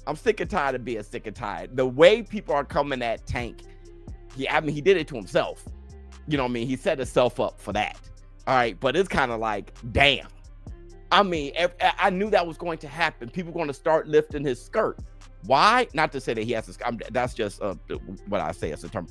I'm sick and tired of being sick and tired. The way people are coming at Tank, he did it to himself. You know what I mean? He set himself up for that. All right, but it's kind of like, damn. I mean, I knew that was going to happen. People going to start lifting his skirt. Why? Not to say that he has to. That's just what I say as a term.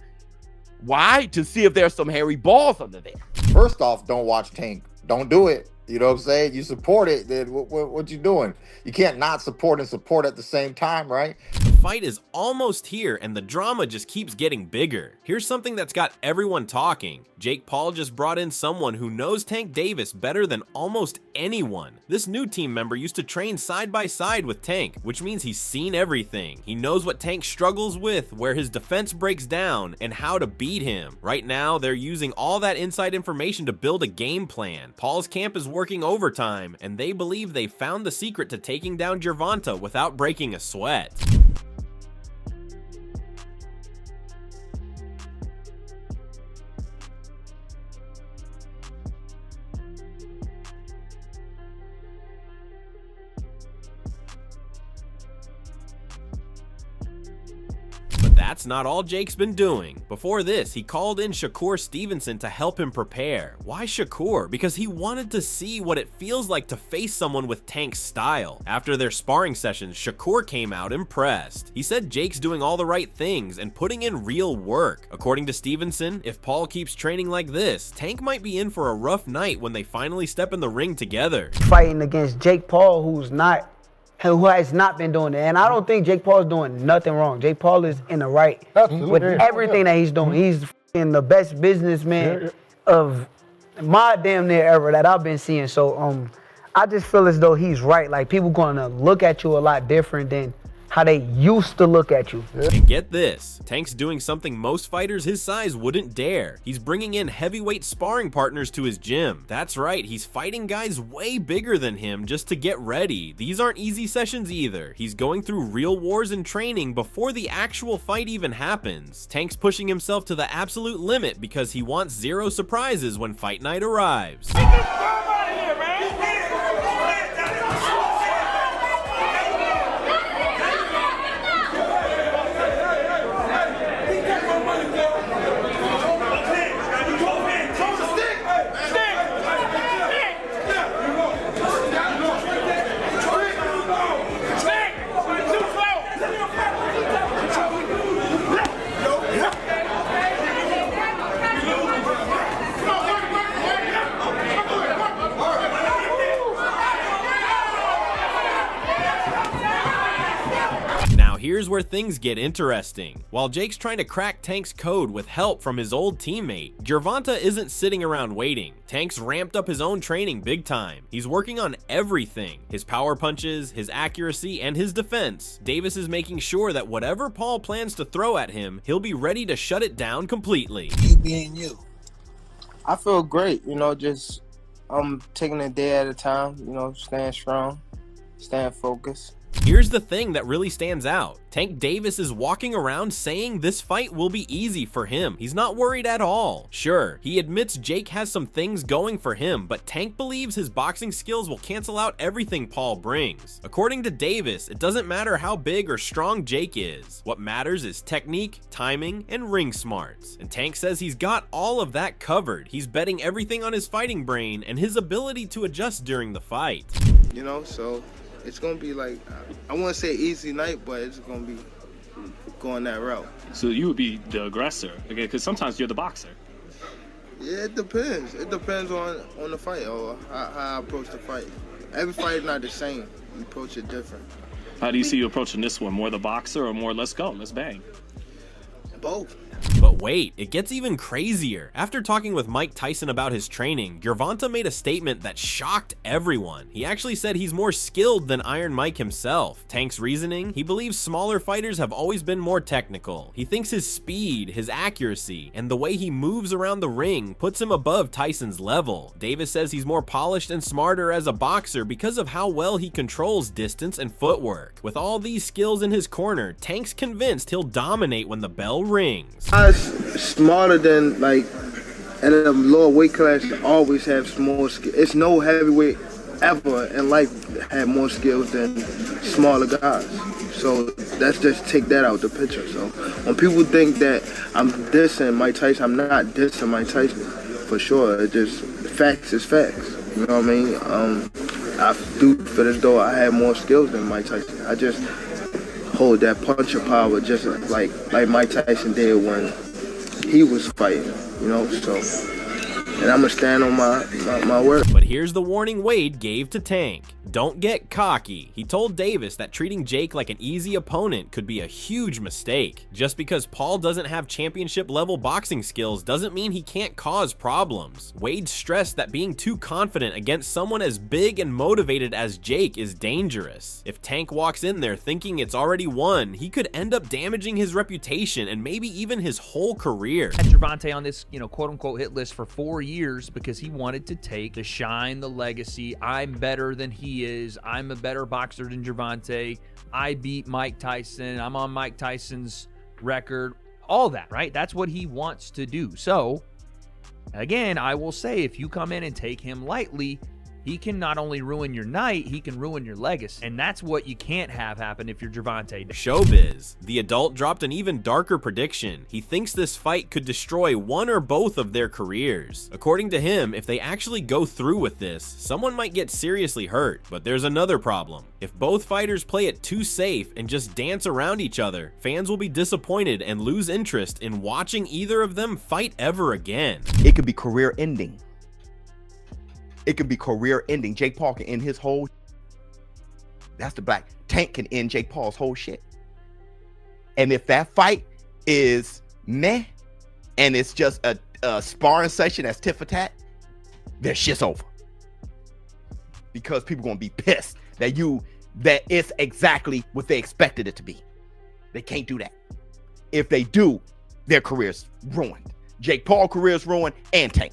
Why? To see if there's some hairy balls under there. First off, don't watch Tank. Don't do it. You know what I'm saying? You support it, then what you doing? You can't not support and support at the same time, right? The fight is almost here, and the drama just keeps getting bigger. Here's something that's got everyone talking. Jake Paul just brought in someone who knows Tank Davis better than almost anyone. This new team member used to train side by side with Tank, which means he's seen everything. He knows what Tank struggles with, where his defense breaks down, and how to beat him. Right now, they're using all that inside information to build a game plan. Paul's camp is working overtime, and they believe they found the secret to taking down Gervonta without breaking a sweat. That's not all Jake's been doing. Before this, he called in Shakur Stevenson to help him prepare. Why Shakur? Because he wanted to see what it feels like to face someone with Tank's style. After their sparring sessions, Shakur came out impressed. He said Jake's doing all the right things and putting in real work. According to Stevenson, if Paul keeps training like this, Tank might be in for a rough night when they finally step in the ring together. Fighting against Jake Paul, who has not been doing it. And I don't think Jake Paul is doing nothing wrong. Jake Paul is in the right with everything that he's doing. He's the best businessman of my damn near era that I've been seeing. So I just feel as though he's right. Like, people going to look at you a lot different than how they used to look at you. And get this, Tank's doing something most fighters his size wouldn't dare. He's bringing in heavyweight sparring partners to his gym. That's right, he's fighting guys way bigger than him just to get ready. These aren't easy sessions either. He's going through real wars and training before the actual fight even happens. Tank's pushing himself to the absolute limit because he wants zero surprises when fight night arrives. Here's where things get interesting. While Jake's trying to crack Tank's code with help from his old teammate, Gervonta isn't sitting around waiting. Tank's ramped up his own training big time. He's working on everything. His power punches, his accuracy, and his defense. Davis is making sure that whatever Paul plans to throw at him, he'll be ready to shut it down completely. You being you. I feel great, just I'm taking it day at a time, staying strong, staying focused. Here's the thing that really stands out. Tank Davis is walking around saying this fight will be easy for him. He's not worried at all. Sure, he admits Jake has some things going for him, but Tank believes his boxing skills will cancel out everything Paul brings. According to Davis, it doesn't matter how big or strong Jake is. What matters is technique, timing, and ring smarts. And Tank says he's got all of that covered. He's betting everything on his fighting brain and his ability to adjust during the fight. So it's going to be like, I wouldn't say easy night, but it's going to be going that route. So you would be the aggressor, okay? Because sometimes you're the boxer. Yeah, it depends. It depends on the fight or how I approach the fight. Every fight is not the same. You approach it different. How do you see you approaching this one? More the boxer or more let's go, let's bang? Both. But wait, it gets even crazier. After talking with Mike Tyson about his training, Gervonta made a statement that shocked everyone. He actually said he's more skilled than Iron Mike himself. Tank's reasoning? He believes smaller fighters have always been more technical. He thinks his speed, his accuracy, and the way he moves around the ring puts him above Tyson's level. Davis says he's more polished and smarter as a boxer because of how well he controls distance and footwork. With all these skills in his corner, Tank's convinced he'll dominate when the bell rings. I was smarter than, in a lower weight class, always have more skill. It's no heavyweight ever in life had more skills than smaller guys. So let's just take that out the picture. So when people think that I'm dissing Mike Tyson, I'm not dissing Mike Tyson for sure. It's just facts is facts. You know what I mean? I do feel as though I have more skills than Mike Tyson. I just hold that puncher power just like Mike Tyson did when he was fighting, you know, so, and I'm gonna stand on my word. But here's the warning Wade gave to Tank. Don't get cocky. He told Davis that treating Jake like an easy opponent could be a huge mistake. Just because Paul doesn't have championship level boxing skills doesn't mean he can't cause problems. Wade stressed that being too confident against someone as big and motivated as Jake is dangerous. If Tank walks in there thinking it's already won, he could end up damaging his reputation and maybe even his whole career. Had Gervonta on this, quote unquote hit list for 4 years because he wanted to take the shine, the legacy. I'm better than he is. I'm a better boxer than Gervonta. I beat Mike Tyson. I'm on Mike Tyson's record. All that, right? That's what he wants to do. So, again, I will say, if you come in and take him lightly, he can not only ruin your night, he can ruin your legacy. And that's what you can't have happen if you're Gervonta. Showbiz. The adult dropped an even darker prediction. He thinks this fight could destroy one or both of their careers. According to him, if they actually go through with this, someone might get seriously hurt. But there's another problem. If both fighters play it too safe and just dance around each other, fans will be disappointed and lose interest in watching either of them fight ever again. It could be career ending. It could be career ending. Jake Paul can end his whole. That's the black. Tank can end Jake Paul's whole shit. And if that fight is meh, and it's just a sparring session that's tit for tat, their shit's over. Because people gonna be pissed that it's exactly what they expected it to be. They can't do that. If they do, their career's ruined. Jake Paul's career's ruined, and Tank.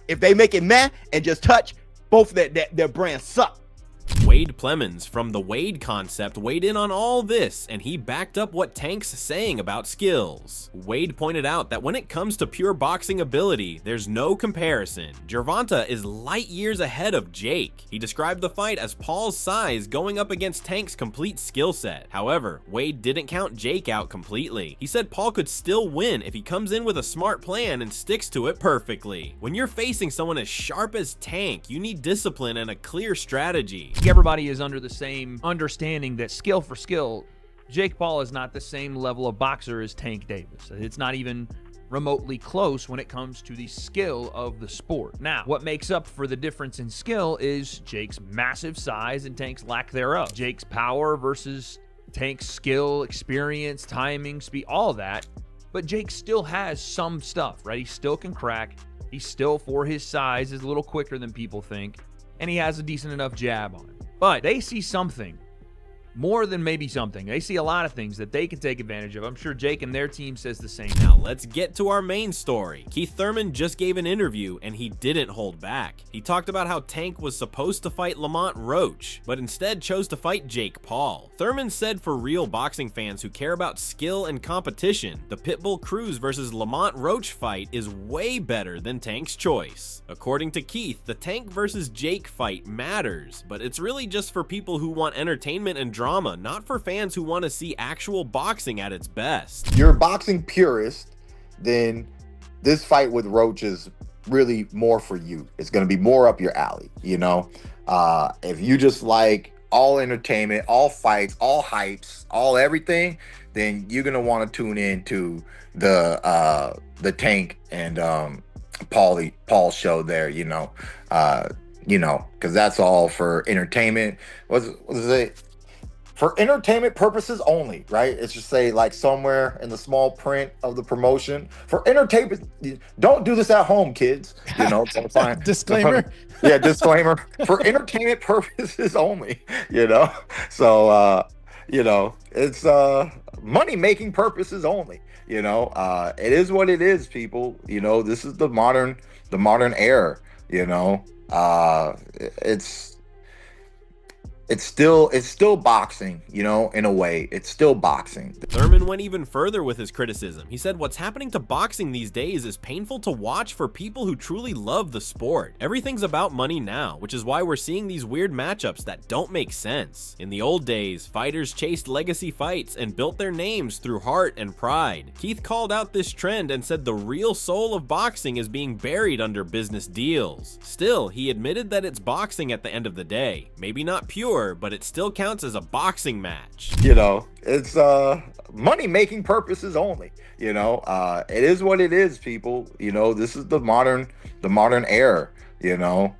If they make it meh and just touch, both their brands suck. Wade Plemons from the Wade Concept weighed in on all this, and he backed up what Tank's saying about skills. Wade pointed out that when it comes to pure boxing ability, there's no comparison. Gervonta is light years ahead of Jake. He described the fight as Paul's size going up against Tank's complete skill set. However, Wade didn't count Jake out completely. He said Paul could still win if he comes in with a smart plan and sticks to it perfectly. When you're facing someone as sharp as Tank, you need discipline and a clear strategy. Everybody is under the same understanding that skill for skill, Jake Paul is not the same level of boxer as Tank Davis. It's not even remotely close when it comes to the skill of the sport. Now, what makes up for the difference in skill is Jake's massive size and Tank's lack thereof. Jake's power versus Tank's skill, experience, timing, speed, all that. But Jake still has some stuff, right? He still can crack. He still, for his size, is a little quicker than people think. And he has a decent enough jab on him. But they see something, more than maybe something. They see a lot of things that they can take advantage of. I'm sure Jake and their team says the same. Now let's get to our main story. Keith Thurman just gave an interview and he didn't hold back. He talked about how Tank was supposed to fight Lamont Roach, but instead chose to fight Jake Paul. Thurman said for real boxing fans who care about skill and competition, the Pitbull Cruz versus Lamont Roach fight is way better than Tank's choice. According to Keith, the Tank versus Jake fight matters, but it's really just for people who want entertainment and drama, not for fans who want to see actual boxing at its best. You're a boxing purist, then this fight with Roach is really more for you. It's going to be more up your alley, you know? If you just like all entertainment, all fights, all hypes, all everything, then you're going to want to tune in to the Tank and Paul show there, you know, because that's all for entertainment. What is it? For entertainment purposes only, right? It's just say like somewhere in the small print of the promotion. For entertainment, don't do this at home, kids. You know, so fine. Disclaimer. Yeah, disclaimer. For entertainment purposes only, you know. So you know, it's money-making purposes only, you know. It is what it is, people. You know, this is the modern era, you know. it's still boxing, you know, in a way. It's still boxing. Thurman went even further with his criticism. He said what's happening to boxing these days is painful to watch for people who truly love the sport. Everything's about money now, which is why we're seeing these weird matchups that don't make sense. In the old days, fighters chased legacy fights and built their names through heart and pride. Keith called out this trend and said the real soul of boxing is being buried under business deals. Still, he admitted that it's boxing at the end of the day. Maybe not pure, but it still counts as a boxing match. You know, it's money making purposes only. You know, it is what it is, people. You know, this is the modern era. You know,